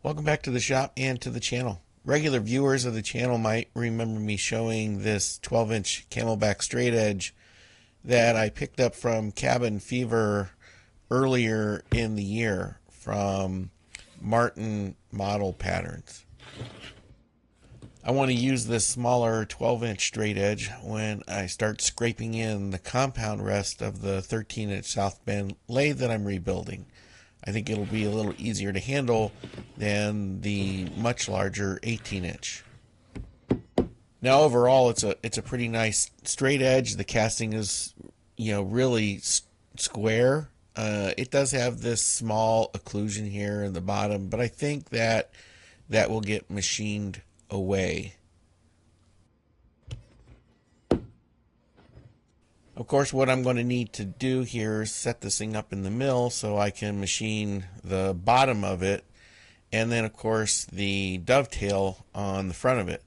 Welcome back to the shop and to the channel. Regular viewers of the channel might remember me showing this 12-inch Camelback straight edge that I picked up from Cabin Fever earlier in the year from Martin Model Patterns. I want to use this smaller 12-inch straight edge when I start scraping in the compound rest of the 13-inch South Bend lathe that I'm rebuilding. I think it'll be a little easier to handle than the much larger 18-inch. Now overall it's a pretty nice straight edge. The casting is, really square. It does have this small occlusion here in the bottom, but I think that will get machined away. Of course, what I'm going to need to do here is set this thing up in the mill so I can machine the bottom of it, and then of course the dovetail on the front of it.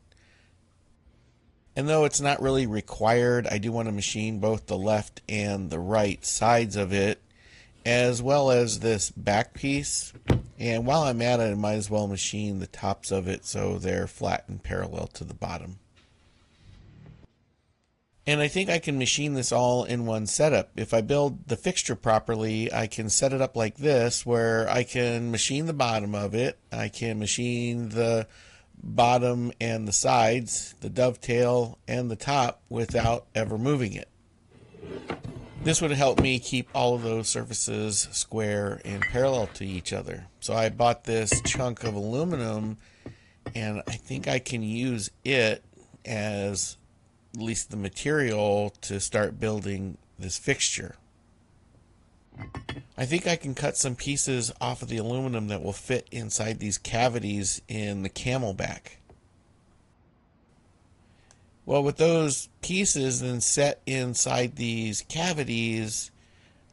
And though it's not really required, I do want to machine both the left and the right sides of it, as well as this back piece. And while I'm at it, I might as well machine the tops of it so they're flat and parallel to the bottom. And I think I can machine this all in one setup. If I build the fixture properly, I can set it up like this, where I can machine the bottom of it, I can machine the bottom and the sides, the dovetail and the top without ever moving it. This would help me keep all of those surfaces square and parallel to each other. So I bought this chunk of aluminum, and I think I can use it as at least the material to start building this fixture. I think I can cut some pieces off of the aluminum that will fit inside these cavities in the Camelback. Well, with those pieces then set inside these cavities,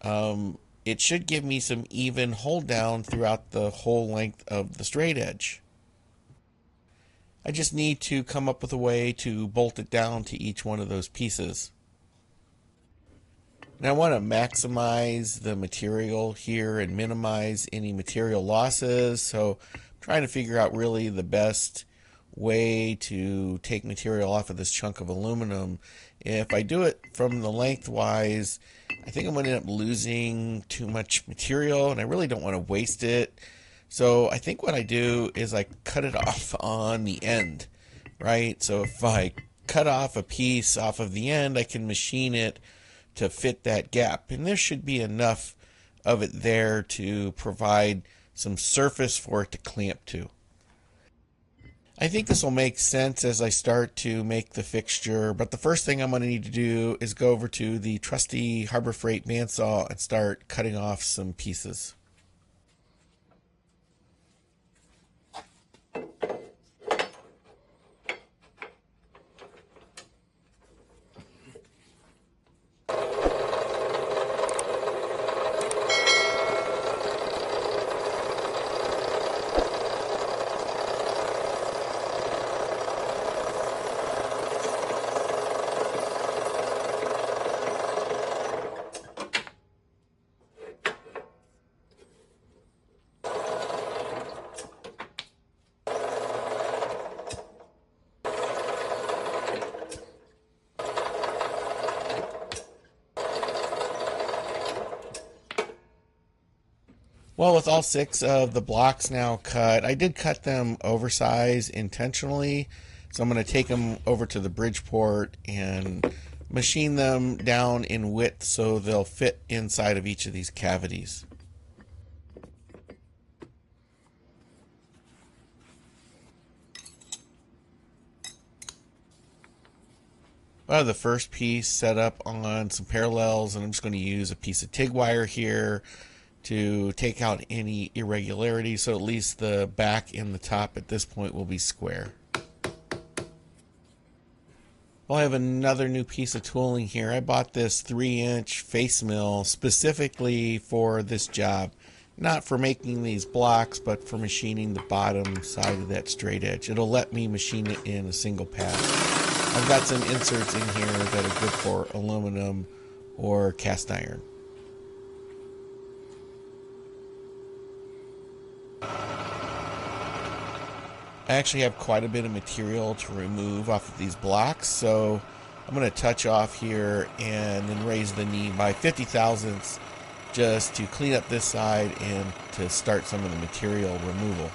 it should give me some even hold down throughout the whole length of the straight edge. I just need to come up with a way to bolt it down to each one of those pieces. Now I want to maximize the material here and minimize any material losses, so I'm trying to figure out really the best way to take material off of this chunk of aluminum. If I do it from the lengthwise, I think I'm going to end up losing too much material, and I really don't want to waste it. So I think what I do is I cut it off on the end, right? So if I cut off a piece off of the end, I can machine it to fit that gap. And there should be enough of it there to provide some surface for it to clamp to. I think this will make sense as I start to make the fixture, but the first thing I'm going to need to do is go over to the trusty Harbor Freight bandsaw and start cutting off some pieces. Well, with all 6 of the blocks now cut, I did cut them oversized intentionally. So I'm going to take them over to the Bridgeport and machine them down in width so they'll fit inside of each of these cavities. I have the first piece set up on some parallels, and I'm just going to use a piece of TIG wire here to take out any irregularities, so at least the back and the top at this point will be square. Well, I have another new piece of tooling here. I bought this 3-inch face mill specifically for this job. Not for making these blocks, but for machining the bottom side of that straight edge. It'll let me machine it in a single pass. I've got some inserts in here that are good for aluminum or cast iron. I actually have quite a bit of material to remove off of these blocks, so I'm going to touch off here and then raise the knee by 50 thousandths just to clean up this side and to start some of the material removal.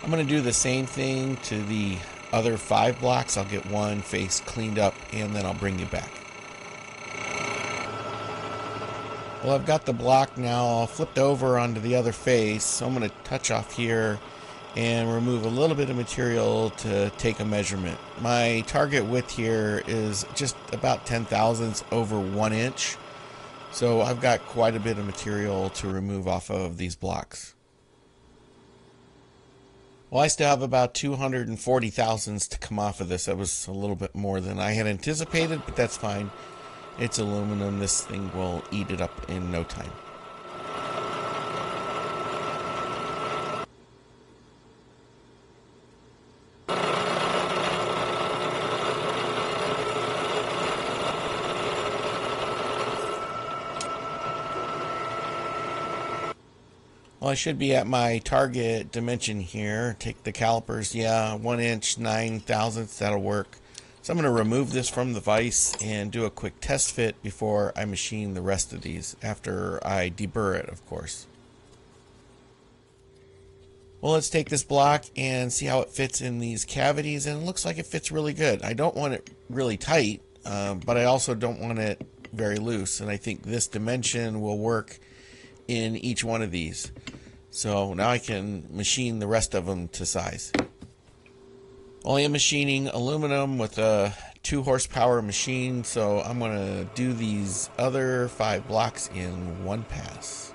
I'm going to do the same thing to the other 5 blocks. I'll get one face cleaned up and then I'll bring you back. Well, I've got the block now flipped over onto the other face, so I'm going to touch off here and remove a little bit of material to take a measurement. My target width here is just about 10 thousandths over 1 inch, so I've got quite a bit of material to remove off of these blocks. Well, I still have about 240 thousandths to come off of this. That was a little bit more than I had anticipated, but that's fine. It's aluminum. This thing will eat it up in no time. Well, I should be at my target dimension here. Take the calipers, yeah, 1 inch, 9 thousandths, that'll work. So I'm going to remove this from the vise and do a quick test fit before I machine the rest of these, after I deburr it, of course. Well, let's take this block and see how it fits in these cavities, and it looks like it fits really good. I don't want it really tight, but I also don't want it very loose, and I think this dimension will work in each one of these. So now I can machine the rest of them to size. Well, I am machining aluminum with a 2 horsepower machine, so I'm going to do these other 5 blocks in one pass.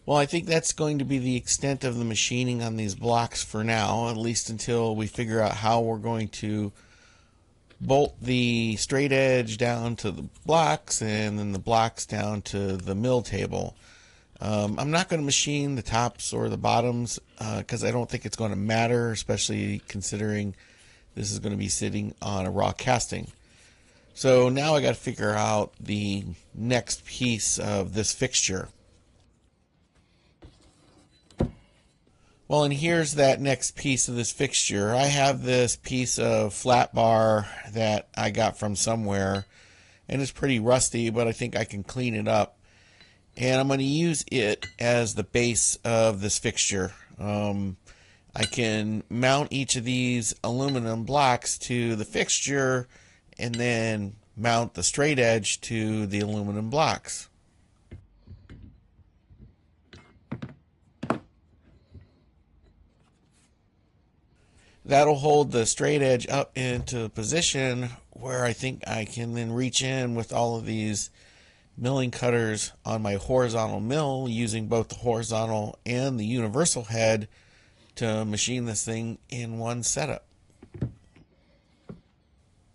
Well, I think that's going to be the extent of the machining on these blocks for now, at least until we figure out how we're going to bolt the straight edge down to the blocks and then the blocks down to the mill table. I'm not going to machine the tops or the bottoms because I don't think it's going to matter, especially considering this is going to be sitting on a raw casting. So now I got to figure out the next piece of this fixture. Well, and here's that next piece of this fixture. I have this piece of flat bar that I got from somewhere, and it's pretty rusty, but I think I can clean it up. And I'm going to use it as the base of this fixture. I can mount each of these aluminum blocks to the fixture and then mount the straight edge to the aluminum blocks. That'll hold the straight edge up into a position where I think I can then reach in with all of these milling cutters on my horizontal mill, using both the horizontal and the universal head to machine this thing in one setup.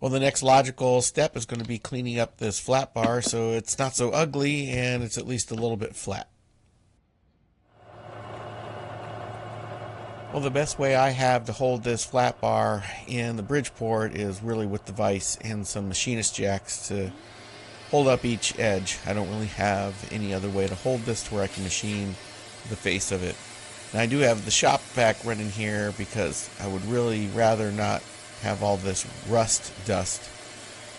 Well, the next logical step is going to be cleaning up this flat bar so it's not so ugly and it's at least a little bit flat. Well, the best way I have to hold this flat bar in the Bridgeport is really with the vise and some machinist jacks to hold up each edge. I don't really have any other way to hold this to where I can machine the face of it. And I do have the shop vac running here because I would really rather not have all this rust dust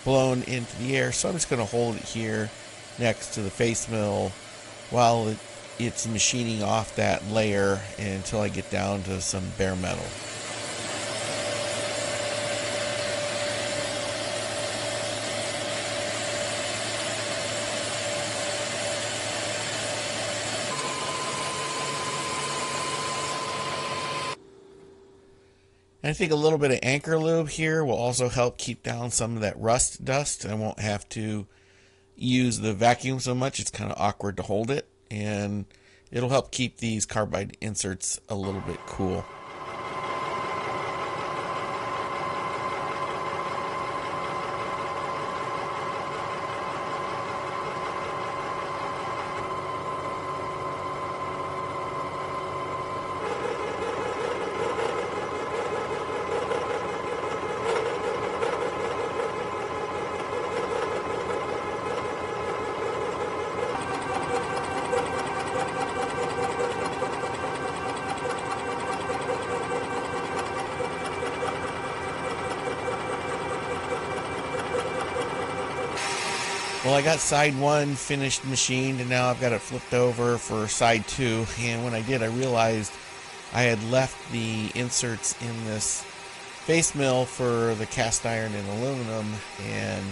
blown into the air. So I'm just going to hold it here next to the face mill while it's machining off that layer until I get down to some bare metal. And I think a little bit of anchor lube here will also help keep down some of that rust dust. I won't have to use the vacuum so much it's kind of awkward to hold it, and it'll help keep these carbide inserts a little bit cool. Well, I got side 1 finished machined, and now I've got it flipped over for side 2. And when I did, I realized I had left the inserts in this face mill for the cast iron and aluminum, and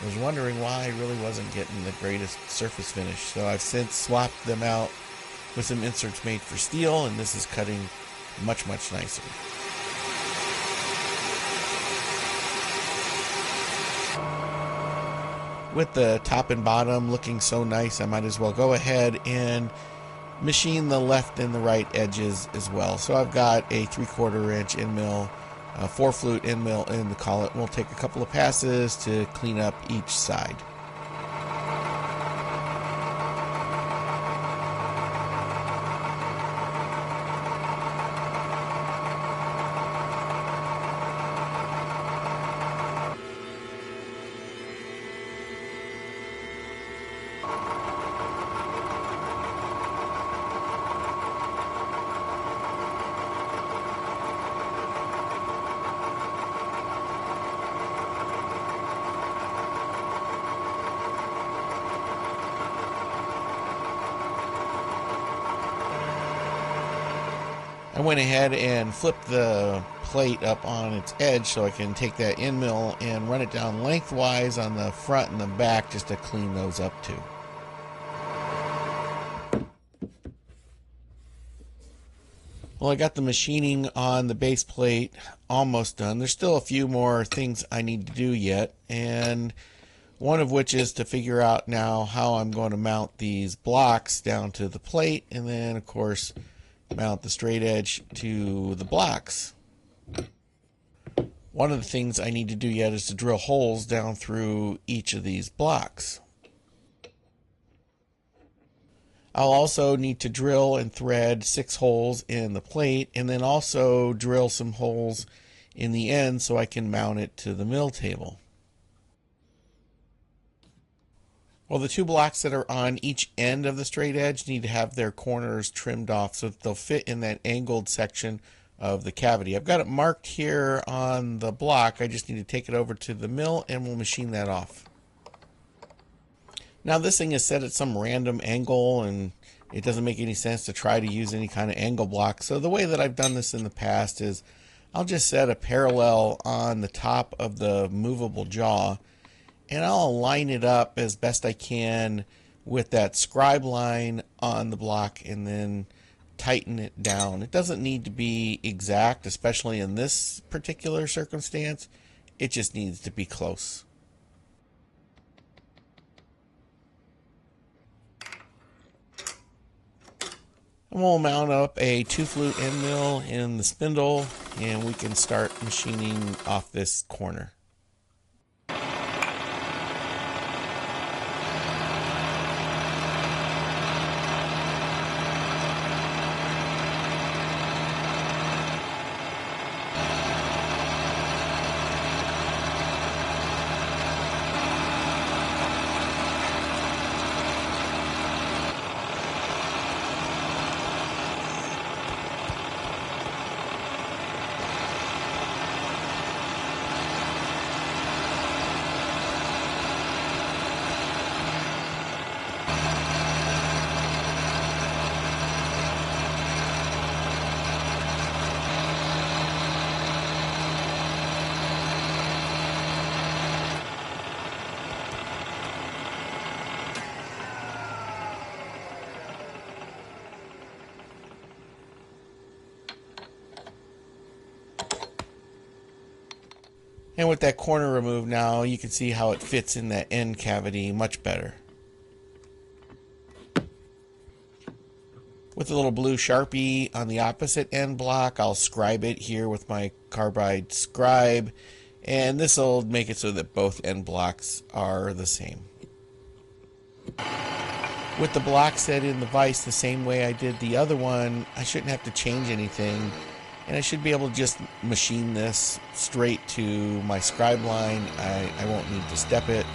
I was wondering why I really wasn't getting the greatest surface finish. So I've since swapped them out with some inserts made for steel, and this is cutting much, much nicer. With the top and bottom looking so nice, I might as well go ahead and machine the left and the right edges as well. So I've got a 3/4 inch end mill, a 4-flute end mill in the collet. We'll take a couple of passes to clean up each side. I went ahead and flipped the plate up on its edge so I can take that end mill and run it down lengthwise on the front and the back just to clean those up too. Well, I got the machining on the base plate almost done. There's still a few more things I need to do yet, and one of which is to figure out now how I'm going to mount these blocks down to the plate, and then of course mount the straight edge to the blocks. One of the things I need to do yet is to drill holes down through each of these blocks. I'll also need to drill and thread 6 holes in the plate, and then also drill some holes in the end so I can mount it to the mill table. Well, the 2 blocks that are on each end of the straight edge need to have their corners trimmed off so that they'll fit in that angled section of the cavity. I've got it marked here on the block. I just need to take it over to the mill and we'll machine that off. Now this thing is set at some random angle, and it doesn't make any sense to try to use any kind of angle block. So the way that I've done this in the past is I'll just set a parallel on the top of the movable jaw, and I'll line it up as best I can with that scribe line on the block and then tighten it down. It doesn't need to be exact, especially in this particular circumstance. It just needs to be close. And we'll mount up a 2-flute end mill in the spindle, and we can start machining off this corner. And with that corner removed now, you can see how it fits in that end cavity much better. With a little blue Sharpie on the opposite end block, I'll scribe it here with my carbide scribe, and this will make it so that both end blocks are the same. With the block set in the vise the same way I did the other one, I shouldn't have to change anything, and I should be able to just machine this straight to my scribe line. I won't need to step it,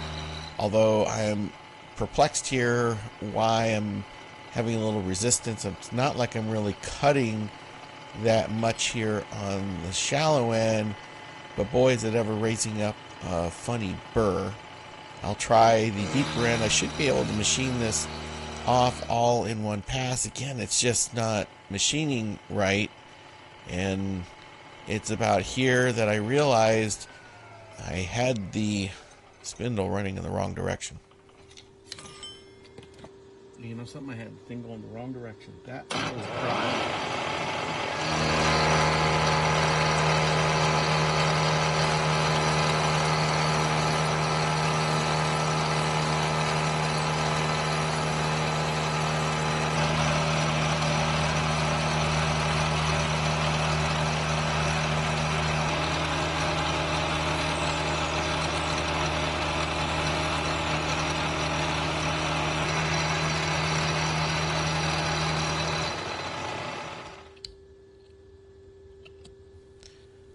although I am perplexed here why I'm having a little resistance. It's not like I'm really cutting that much here on the shallow end, but boy, is it ever raising up a funny burr. I'll try the deeper end. I should be able to machine this off all in one pass. Again, it's just not machining right, and it's about here that I realized I had the spindle running in the wrong direction. You know something? I had the thing going the wrong direction. That was bad.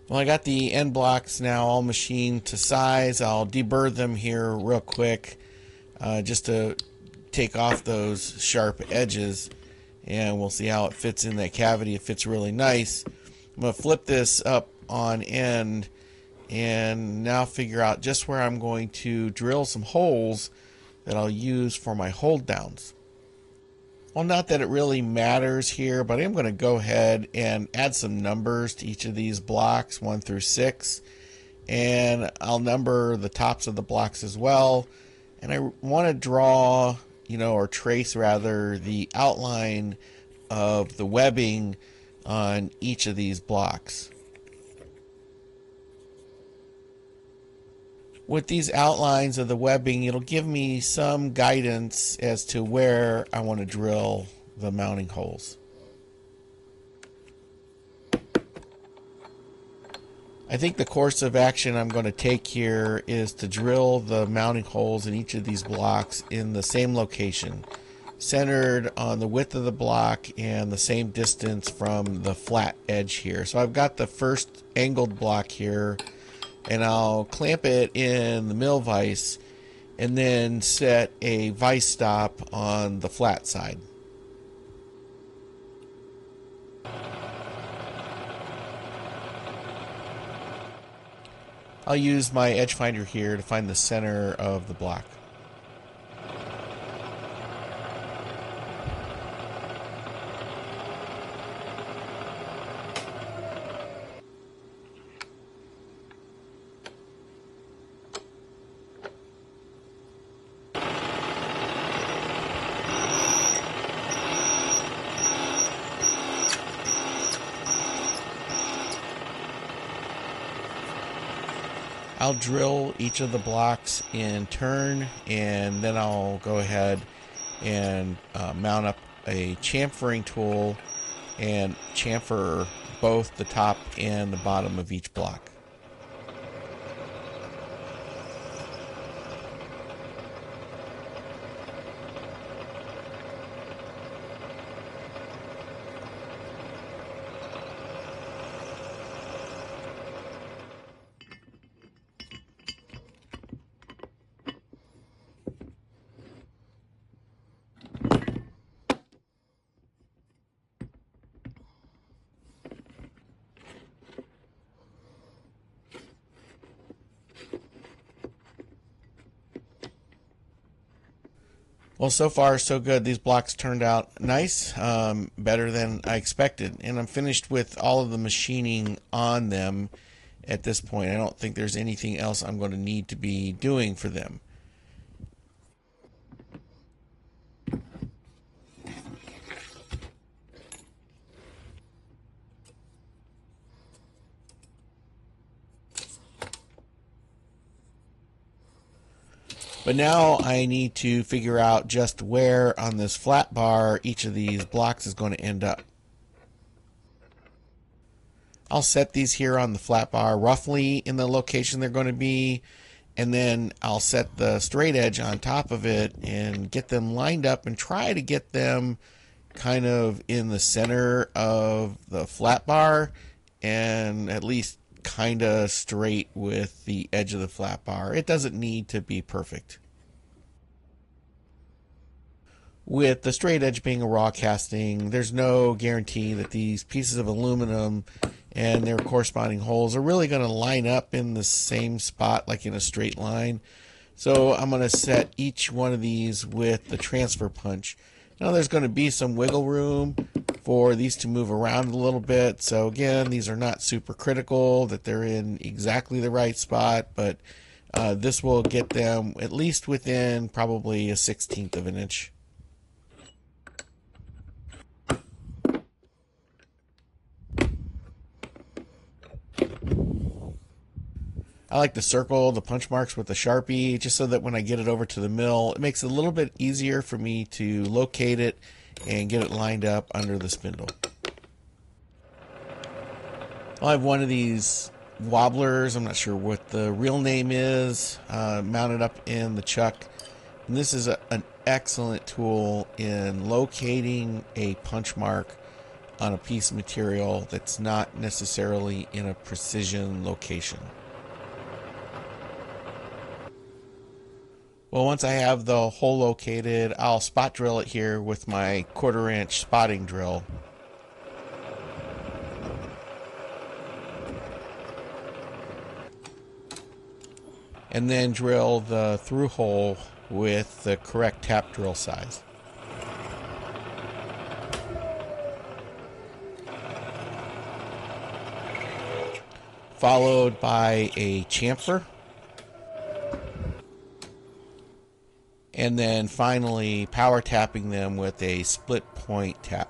Well, I got the end blocks now all machined to size. I'll deburr them here real quick just to take off those sharp edges, and we'll see how it fits in that cavity. It fits really nice. I'm going to flip this up on end and now figure out just where I'm going to drill some holes that I'll use for my hold downs. Well, not that it really matters here, but I'm going to go ahead and add some numbers to each of these blocks, 1 through 6. And I'll number the tops of the blocks as well. And I want to draw, or trace rather, the outline of the webbing on each of these blocks. With these outlines of the webbing, it'll give me some guidance as to where I want to drill the mounting holes. I think the course of action I'm going to take here is to drill the mounting holes in each of these blocks in the same location, centered on the width of the block and the same distance from the flat edge here. So I've got the first angled block here, and I'll clamp it in the mill vise and then set a vise stop on the flat side. I'll use my edge finder here to find the center of the block. I'll drill each of the blocks in turn, and then I'll go ahead and mount up a chamfering tool and chamfer both the top and the bottom of each block. Well, so far so good. These blocks turned out nice, better than I expected, and I'm finished with all of the machining on them at this point. I don't think there's anything else I'm going to need to be doing for them. But now I need to figure out just where on this flat bar each of these blocks is going to end up. I'll set these here on the flat bar roughly in the location they're going to be, and then I'll set the straight edge on top of it and get them lined up and try to get them kind of in the center of the flat bar and at least kind of straight with the edge of the flat bar. It doesn't need to be perfect. With the straight edge being a raw casting, there's no guarantee that these pieces of aluminum and their corresponding holes are really going to line up in the same spot like in a straight line. So I'm going to set each one of these with the transfer punch. Now there's going to be some wiggle room for these to move around a little bit. So again, these are not super critical that they're in exactly the right spot, but this will get them at least within probably a 1/16 of an inch. I like to circle the punch marks with the Sharpie just so that when I get it over to the mill, it makes it a little bit easier for me to locate it and get it lined up under the spindle. I have one of these wobblers, I'm not sure what the real name is, mounted up in the chuck. And this is an excellent tool in locating a punch mark on a piece of material that's not necessarily in a precision location. Well, once I have the hole located, I'll spot drill it here with my 1/4 inch spotting drill. And then drill the through hole with the correct tap drill size. Followed by a chamfer. And then finally power tapping them with a split point tap.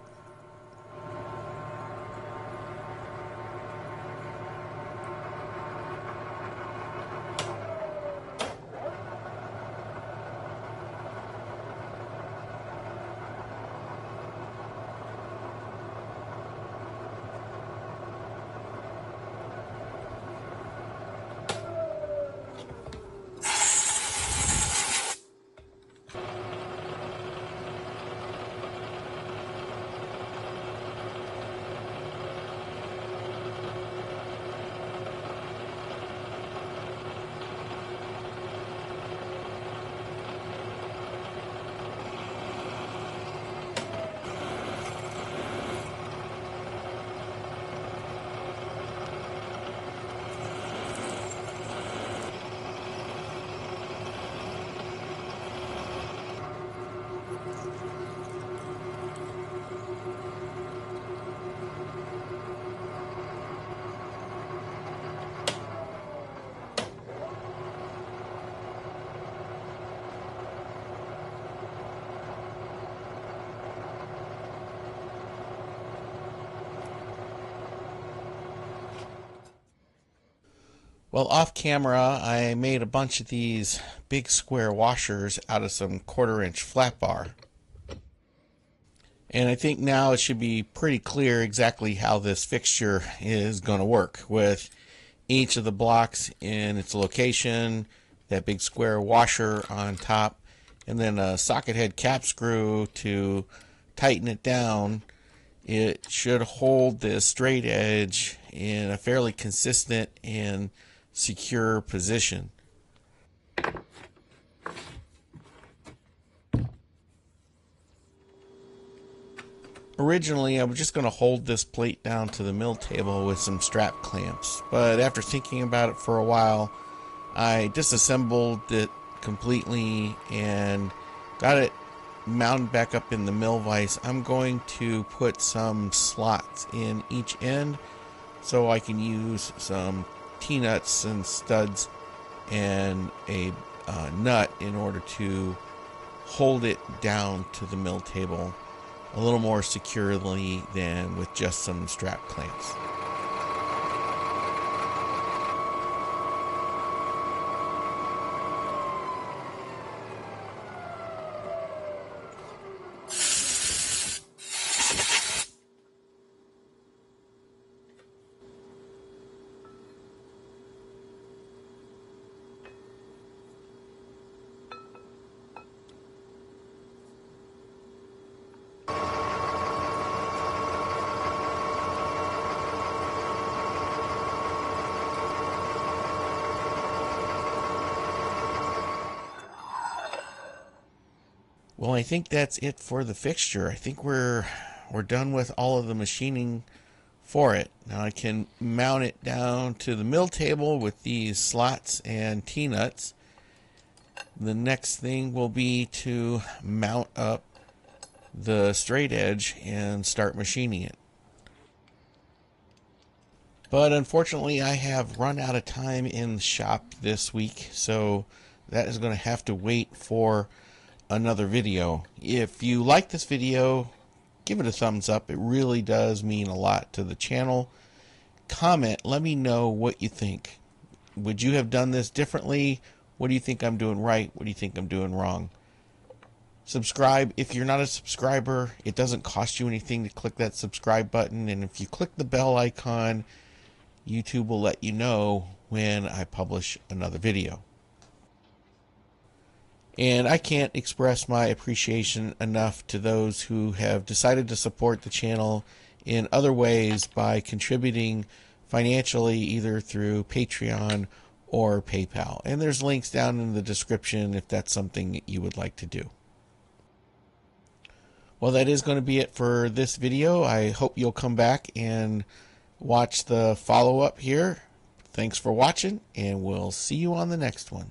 Well, off camera, I made a bunch of these big square washers out of some 1/4 inch flat bar. And I think now it should be pretty clear exactly how this fixture is going to work with each of the blocks in its location, that big square washer on top, and then a socket head cap screw to tighten it down. It should hold this straight edge in a fairly consistent and secure position. Originally, I was just going to hold this plate down to the mill table with some strap clamps, but after thinking about it for a while, I disassembled it completely and got it mounted back up in the mill vise. I'm going to put some slots in each end so I can use some T-nuts and studs and a nut in order to hold it down to the mill table a little more securely than with just some strap clamps. Well, I think that's it for the fixture. I think we're done with all of the machining for it. Now I can mount it down to the mill table with these slots and T-nuts. The next thing will be to mount up the straight edge and start machining it. But unfortunately, I have run out of time in the shop this week, so that is going to have to wait for another video. If you like this video, give it a thumbs up. It really does mean a lot to the channel. Comment, let me know what you think. Would you have done this differently? What do you think I'm doing right? What do you think I'm doing wrong? Subscribe. If you're not a subscriber, it doesn't cost you anything to click that subscribe button. And if you click the bell icon, YouTube will let you know when I publish another video. And I can't express my appreciation enough to those who have decided to support the channel in other ways by contributing financially, either through Patreon or PayPal. And there's links down in the description if that's something you would like to do. Well, that is going to be it for this video. I hope you'll come back and watch the follow-up here. Thanks for watching, and we'll see you on the next one.